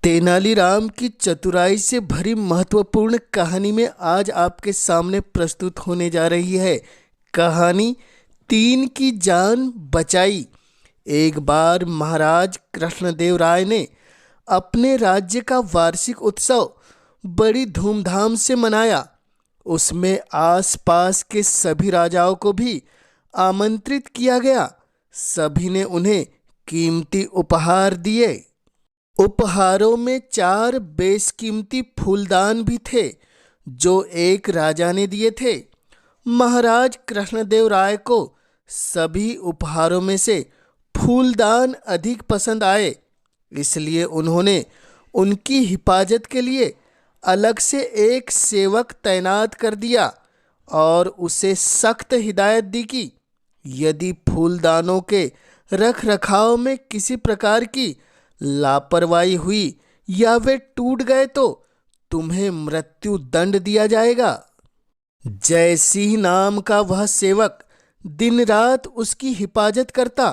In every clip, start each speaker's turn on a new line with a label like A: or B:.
A: तेनालीराम की चतुराई से भरी महत्वपूर्ण कहानी में आज आपके सामने प्रस्तुत होने जा रही है कहानी तीन की जान बचाई। एक बार महाराज कृष्णदेव राय ने अपने राज्य का वार्षिक उत्सव बड़ी धूमधाम से मनाया। उसमें आसपास के सभी राजाओं को भी आमंत्रित किया गया। सभी ने उन्हें कीमती उपहार दिए। उपहारों में 4 बेशकीमती फूलदान भी थे जो एक राजा ने दिए थे। महाराज कृष्णदेव राय को सभी उपहारों में से फूलदान अधिक पसंद आए, इसलिए उन्होंने उनकी हिफाजत के लिए अलग से एक सेवक तैनात कर दिया और उसे सख्त हिदायत दी कि यदि फूलदानों के रख रखाव में किसी प्रकार की लापरवाही हुई या वे टूट गए तो तुम्हें मृत्यु दंड दिया जाएगा। जय सिंह नाम का वह सेवक दिन रात उसकी हिफाजत करता,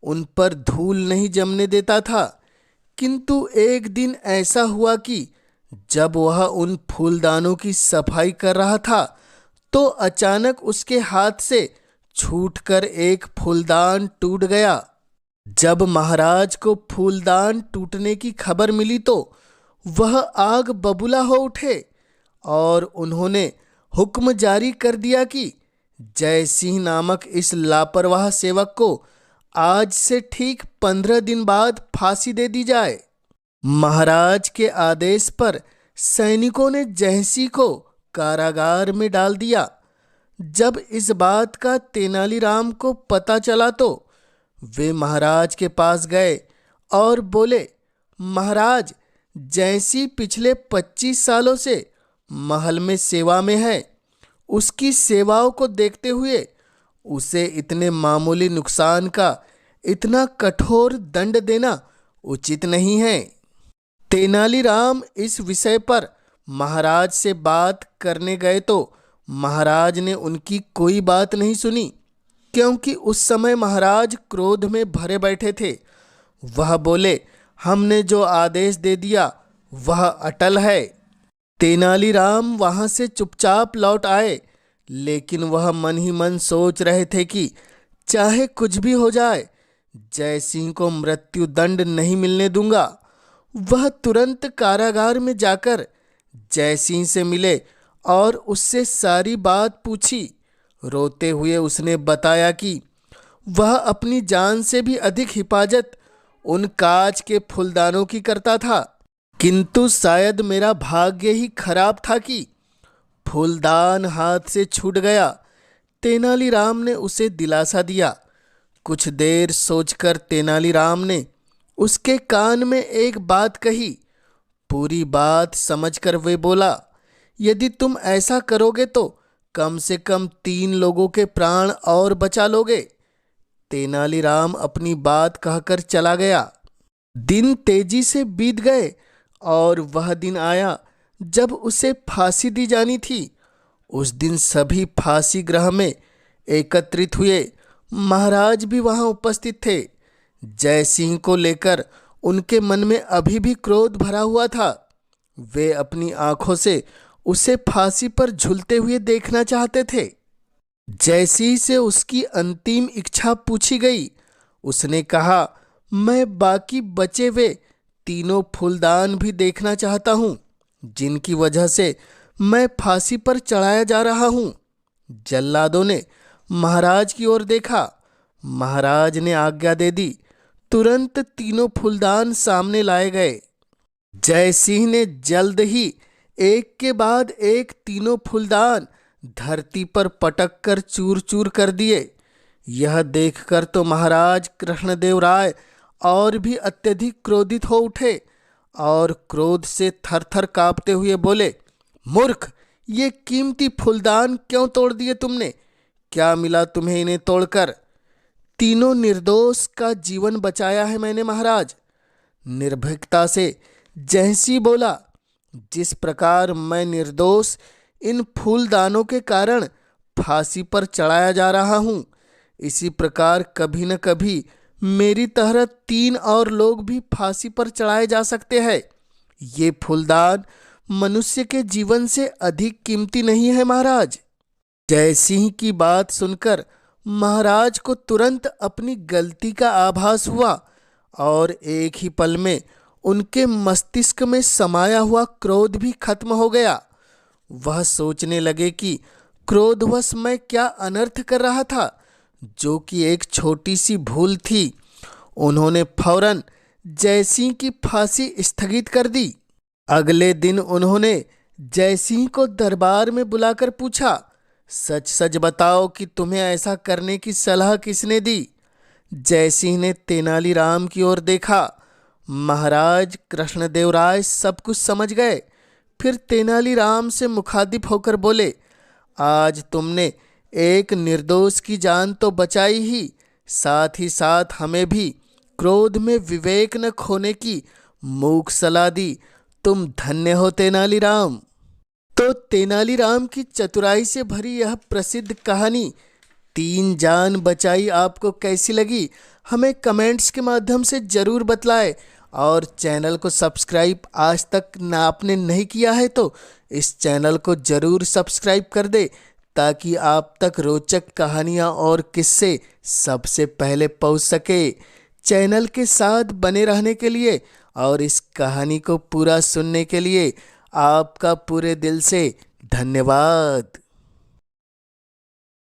A: उन पर धूल नहीं जमने देता था। किंतु एक दिन ऐसा हुआ कि जब वह उन फूलदानों की सफाई कर रहा था तो अचानक उसके हाथ से छूटकर एक फूलदान टूट गया। जब महाराज को फूलदान टूटने की खबर मिली तो वह आग बबूला हो उठे और उन्होंने हुक्म जारी कर दिया कि जय सिंह नामक इस लापरवाह सेवक को आज से ठीक 15 दिन बाद फांसी दे दी जाए। महाराज के आदेश पर सैनिकों ने जय सिंह को कारागार में डाल दिया। जब इस बात का तेनालीराम को पता चला तो वे महाराज के पास गए और बोले, महाराज, जैसी पिछले 25 सालों से महल में सेवा में है, उसकी सेवाओं को देखते हुए उसे इतने मामूली नुकसान का इतना कठोर दंड देना उचित नहीं है। तेनालीराम इस विषय पर महाराज से बात करने गए तो महाराज ने उनकी कोई बात नहीं सुनी, क्योंकि उस समय महाराज क्रोध में भरे बैठे थे। वह बोले, हमने जो आदेश दे दिया वह अटल है। तेनालीराम वहां से चुपचाप लौट आए, लेकिन वह मन ही मन सोच रहे थे कि चाहे कुछ भी हो जाए, जय सिंह को मृत्यु दंड नहीं मिलने दूंगा। वह तुरंत कारागार में जाकर जय सिंह से मिले और उससे सारी बात पूछी। रोते हुए उसने बताया कि वह अपनी जान से भी अधिक हिफाजत उन कांच के फूलदानों की करता था, किंतु शायद मेरा भाग्य ही खराब था कि फूलदान हाथ से छूट गया। तेनालीराम ने उसे दिलासा दिया। कुछ देर सोचकर तेनालीराम ने उसके कान में एक बात कही। पूरी बात समझकर वे बोला, यदि तुम ऐसा करोगे तो कम से कम 3 लोगों के प्राण और बचा लोगे। तेनालीराम अपनी बात कहकर चला गया। दिन तेजी से बीत गए और वह दिन आया जब उसे फांसी दी जानी थी। उस दिन सभी फांसी गृह में एकत्रित हुए। महाराज भी वहां उपस्थित थे। जय सिंह को लेकर उनके मन में अभी भी क्रोध भरा हुआ था। वे अपनी आंखों से उसे फांसी पर झूलते हुए देखना चाहते थे। जैसी से उसकी अंतिम इच्छा पूछी गई, उसने कहा, मैं बाकी बचे हुए 3 फूलदान भी देखना चाहता हूँ, जिनकी वजह से मैं फांसी पर चढ़ाया जा रहा हूँ। जल्लादों ने महाराज की ओर देखा। महाराज ने आज्ञा दे दी। तुरंत 3 फूलदान सामने लाए गए। जय सिंह ने जल्द ही एक के बाद एक 3 फूलदान धरती पर पटक कर चूर चूर कर दिए। यह देखकर तो महाराज कृष्णदेव राय और भी अत्यधिक क्रोधित हो उठे और क्रोध से थरथर कांपते हुए बोले, मूर्ख, ये कीमती फूलदान क्यों तोड़ दिए तुमने? क्या मिला तुम्हें इन्हें तोड़कर? 3 निर्दोष का जीवन बचाया है मैंने महाराज। निर्भीकता से जैसी बोला, जिस प्रकार मैं निर्दोष इन फूलदानों के कारण फांसी पर चढ़ाया जा रहा हूँ, इसी प्रकार कभी न कभी मेरी तरह 3 और लोग भी फांसी पर चढ़ाए जा सकते हैं। ये फूलदान मनुष्य के जीवन से अधिक कीमती नहीं है महाराज। जय सिंह की बात सुनकर महाराज को तुरंत अपनी गलती का आभास हुआ और एक ही पल में उनके मस्तिष्क में समाया हुआ क्रोध भी खत्म हो गया। वह सोचने लगे कि क्रोधवश मैं क्या अनर्थ कर रहा था, जो कि एक छोटी सी भूल थी। उन्होंने फौरन जयसिंह की फांसी स्थगित कर दी। अगले दिन उन्होंने जयसिंह को दरबार में बुलाकर पूछा, सच सच बताओ कि तुम्हें ऐसा करने की सलाह किसने दी? जयसिंह ने तेनालीराम की ओर देखा। महाराज कृष्णदेव राय सब कुछ समझ गए। फिर तेनालीराम से मुखातिब होकर बोले, आज तुमने एक निर्दोष की जान तो बचाई ही, साथ ही साथ हमें भी क्रोध में विवेक न खोने की मूक सलाह दी। तुम धन्य हो तेनालीराम। तो तेनालीराम की चतुराई से भरी यह प्रसिद्ध कहानी तीन जान बचाई आपको कैसी लगी, हमें कमेंट्स के माध्यम से ज़रूर बतलाएं। और चैनल को सब्सक्राइब आज तक ना आपने नहीं किया है तो इस चैनल को ज़रूर सब्सक्राइब कर दे, ताकि आप तक रोचक कहानियाँ और किस्से सबसे पहले पहुँच सके। चैनल के साथ बने रहने के लिए और इस कहानी को पूरा सुनने के लिए आपका पूरे दिल से धन्यवाद।